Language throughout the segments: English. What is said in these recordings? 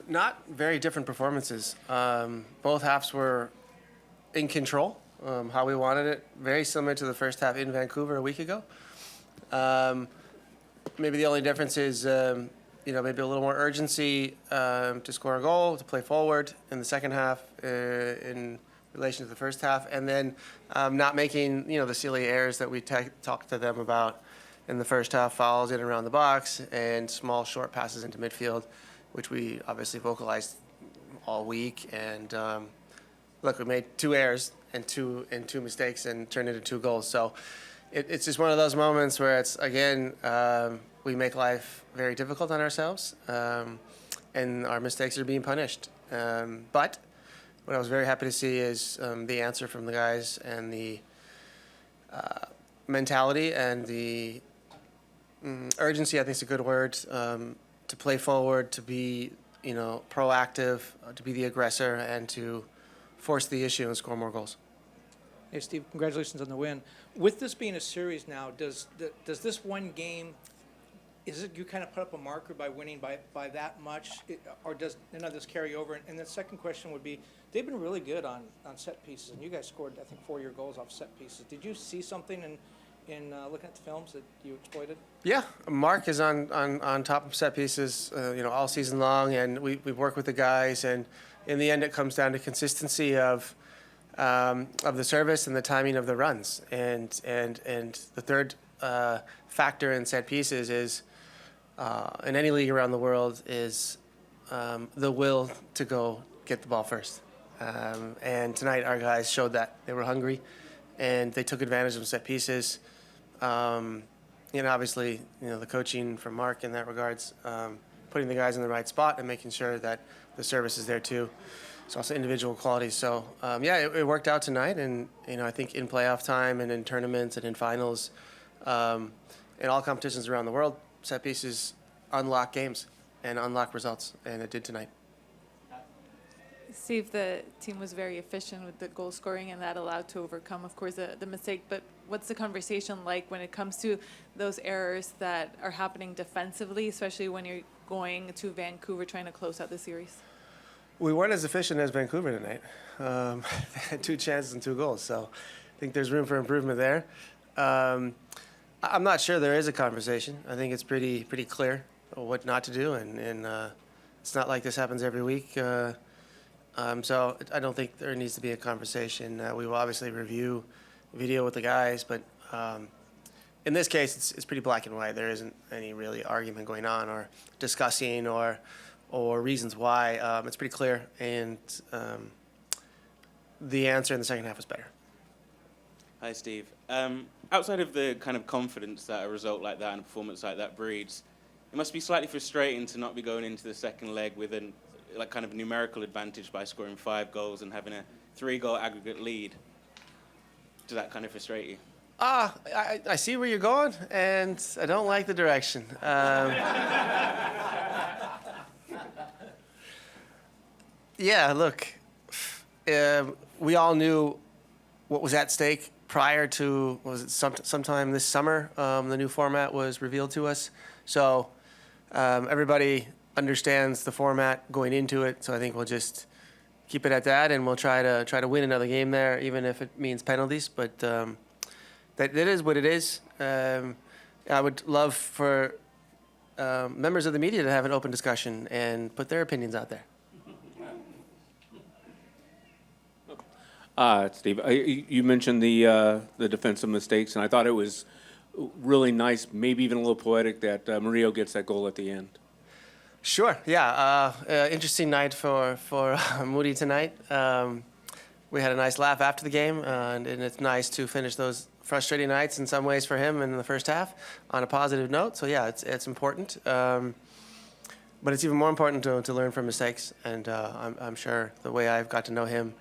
Not very different performances. Both halves were in control, how we wanted it. Very similar to the first half in Vancouver a week ago. Maybe the only difference is, maybe a little more urgency to score a goal, to play forward in the second half in relation to the first half, and then not making, the silly errors that we talked to them about in the first half, fouls in and around the box, and small, short passes into midfield, which we obviously vocalized all week. And look, we made 2 errors and two mistakes and turned into 2 goals. So it's just one of those moments where it's, again, we make life very difficult on ourselves, and our mistakes are being punished. But what I was very happy to see is the answer from the guys, and the mentality and the urgency, I think is a good word, to play forward, to be, proactive, to be the aggressor, and to force the issue and score more goals. Hey, Steve, congratulations on the win. With this being a series now, does this one game, is it you kind of put up a marker by winning by that much, or does none of this carry over? And the second question would be, they've been really good on set pieces, and you guys scored, I think, 4 of your goals off set pieces. Did you see something in looking at the films that you exploited? Yeah, Mark is on top of set pieces, all season long, and we work with the guys, and in the end, it comes down to consistency of the service and the timing of the runs, and the third factor in set pieces is in any league around the world is the will to go get the ball first. And tonight, our guys showed that they were hungry, and they took advantage of set pieces. Obviously, the coaching from Mark in that regards, putting the guys in the right spot and making sure that the service is there too. It's also individual qualities. So, it worked out tonight. And, I think in playoff time and in tournaments and in finals, in all competitions around the world, set pieces unlock games and unlock results. And it did tonight. Steve, the team was very efficient with the goal scoring, and that allowed to overcome, of course, the mistake. But what's the conversation like when it comes to those errors that are happening defensively, especially when you're going to Vancouver trying to close out the series? We weren't as efficient as Vancouver tonight. They had 2 chances and 2 goals, so I think there's room for improvement there. I'm not sure there is a conversation. I think it's pretty clear what not to do, and it's not like this happens every week. So I don't think there needs to be a conversation. We will obviously review video with the guys, but in this case, it's pretty black and white. There isn't any really argument going on or discussing or reasons why. It's pretty clear, and the answer in the second half was better. Hi, Steve. Outside of the kind of confidence that a result like that and a performance like that breeds, it must be slightly frustrating to not be going into the second leg with a kind of numerical advantage by scoring 5 goals and having a 3-goal aggregate lead. Does that kind of frustrate you? I see where you're going, and I don't like the direction. Yeah, look, we all knew what was at stake prior to, sometime this summer, the new format was revealed to us. So everybody understands the format going into it, so I think we'll just keep it at that, and we'll try to win another game there, even if it means penalties. But that is what it is. I would love for members of the media to have an open discussion and put their opinions out there. Steve, you mentioned the defensive mistakes, and I thought it was really nice, maybe even a little poetic, that Murillo gets that goal at the end. Sure, yeah. Interesting night for Moody tonight. We had a nice laugh after the game, and it's nice to finish those frustrating nights in some ways for him in the first half on a positive note. So, yeah, it's important. But it's even more important to learn from mistakes, and I'm sure the way I've got to know him,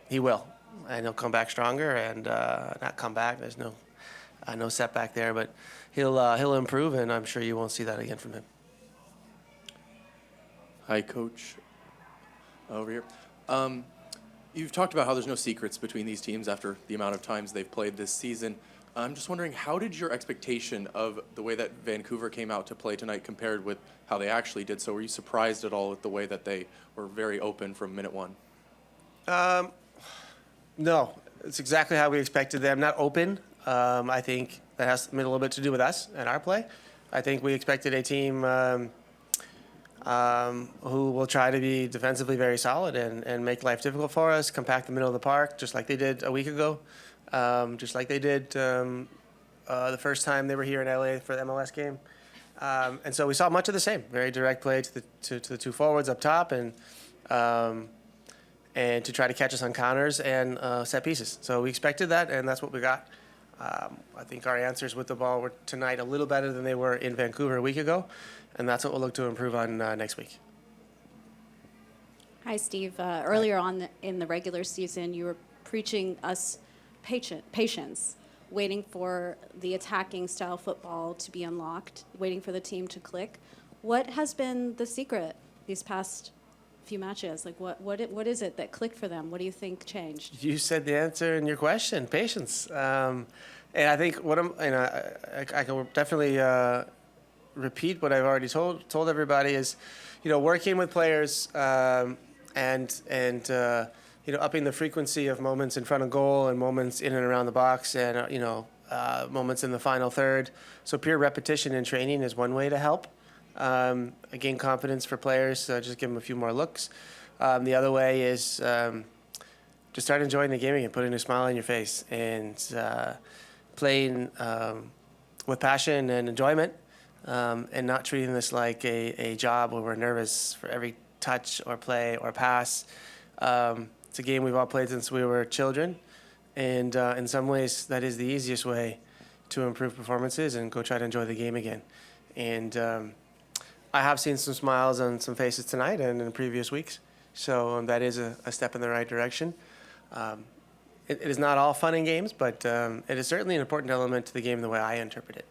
he will. And he'll come back stronger and not come back. There's no setback there, but he'll improve, and I'm sure you won't see that again from him. Hi, Coach. Over here. You've talked about how there's no secrets between these teams after the amount of times they've played this season. I'm just wondering, how did your expectation of the way that Vancouver came out to play tonight compared with how they actually did? So were you surprised at all with the way that they were very open from minute one? No, it's exactly how we expected them. Not open. I think that has a little bit to do with us and our play. I think we expected a team who will try to be defensively very solid and make life difficult for us, compact the middle of the park, just like they did a week ago, just like they did the first time they were here in LA for the MLS game. And so we saw much of the same, very direct play to the two forwards up top and to try to catch us on counters and set pieces. So we expected that, and that's what we got. I think our answers with the ball were tonight a little better than they were in Vancouver a week ago, and that's what we'll look to improve on next week. Hi, Steve. Earlier on in the regular season, you were preaching us patience, waiting for the attacking style football to be unlocked, waiting for the team to click. What has been the secret these past few matches? Like, what is it that clicked for them? What do you think changed? You said the answer in your question: patience. And I think I can definitely repeat what I've already told everybody is, working with players and upping the frequency of moments in front of goal and moments in and around the box and moments in the final third. So pure repetition in training is one way to help. Gain confidence for players, just give them a few more looks. The other way is just start enjoying the game again, putting a smile on your face, and playing with passion and enjoyment, and not treating this like a job where we're nervous for every touch or play or pass. It's a game we've all played since we were children, and in some ways that is the easiest way to improve performances and go try to enjoy the game again. And I have seen some smiles on some faces tonight and in previous weeks, so that is a step in the right direction. It is not all fun and games, but it is certainly an important element to the game the way I interpret it.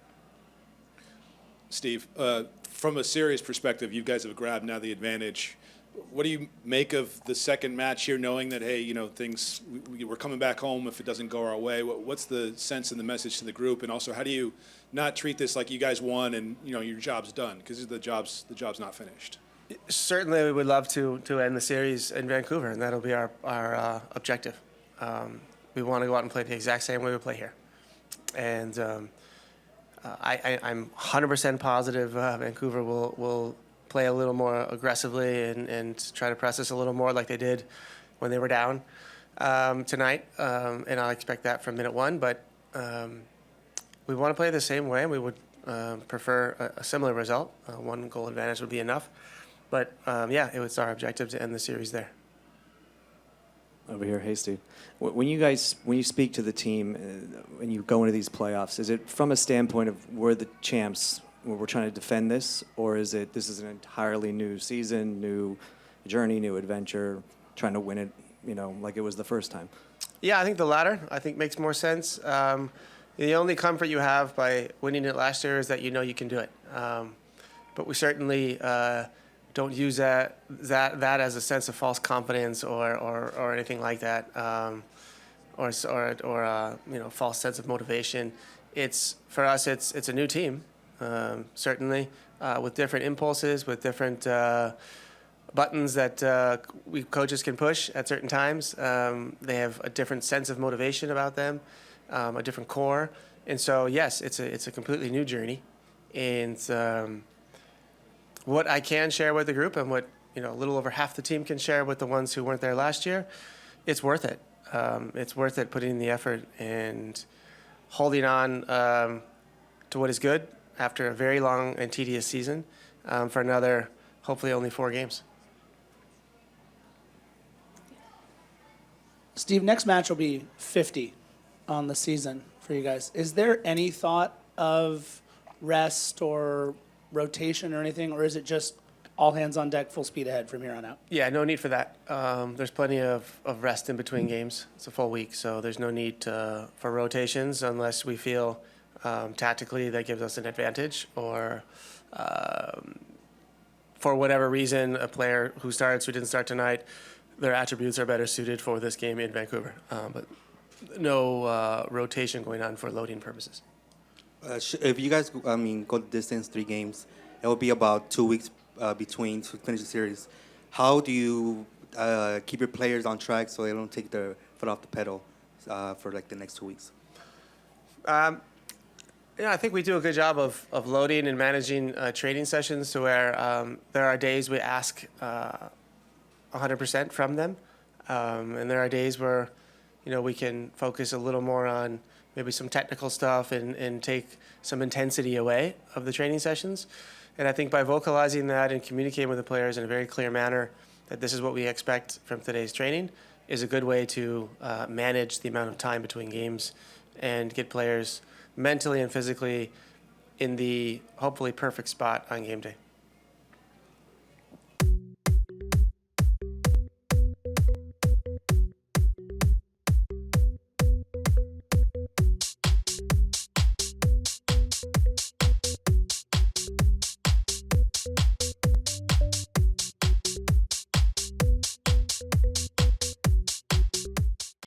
Steve, from a serious perspective, you guys have grabbed now the advantage. What do you make of the second match here, knowing that, hey, we're coming back home if it doesn't go our way? What's the sense and the message to the group? And also, how do you not treat this like you guys won and, your job's done? Because the job's not finished. Certainly, we would love to end the series in Vancouver, and that'll be our objective. We want to go out and play the exact same way we play here. And I'm 100% positive Vancouver will play a little more aggressively and try to press us a little more like they did when they were down tonight. And I expect that from minute one. But we want to play the same way, and we would prefer a similar result. One goal advantage would be enough. But, it was our objective to end the series there. Over here, hey Steve. When you speak to the team, when you go into these playoffs, is it from a standpoint of we're the champs, we're trying to defend this, or is it this is an entirely new season, new journey, new adventure, trying to win it, like it was the first time? Yeah, I think the latter. I think makes more sense. The only comfort you have by winning it last year is that you can do it. But we certainly don't use that as a sense of false confidence or anything like that, or false sense of motivation. For us, it's a new team, certainly, with different impulses, with different buttons that we coaches can push at certain times. They have a different sense of motivation about them, a different core, and so yes, it's a completely new journey, and. What I can share with the group and what a little over half the team can share with the ones who weren't there last year, it's worth it. It's worth it putting in the effort and holding on to what is good after a very long and tedious season for another, hopefully only 4 games. Steve, next match will be 50 on the season for you guys. Is there any thought of rest or rotation or anything, or is it just all hands on deck, full speed ahead from here on out? Yeah, no need for that. There's plenty of rest in between games. It's a full week, so there's no need for rotations unless we feel tactically that gives us an advantage, or for whatever reason, a player who didn't start tonight, their attributes are better suited for this game in Vancouver. But rotation going on for loading purposes. If you guys, go the distance, 3 games, it will be about 2 weeks between to finish the series. How do you keep your players on track so they don't take their foot off the pedal for like the next 2 weeks? I think we do a good job of loading and managing training sessions to where there are days we ask 100% from them, and there are days where we can focus a little more on maybe some technical stuff and take some intensity away of the training sessions. And I think by vocalizing that and communicating with the players in a very clear manner that this is what we expect from today's training is a good way to manage the amount of time between games and get players mentally and physically in the hopefully perfect spot on game day.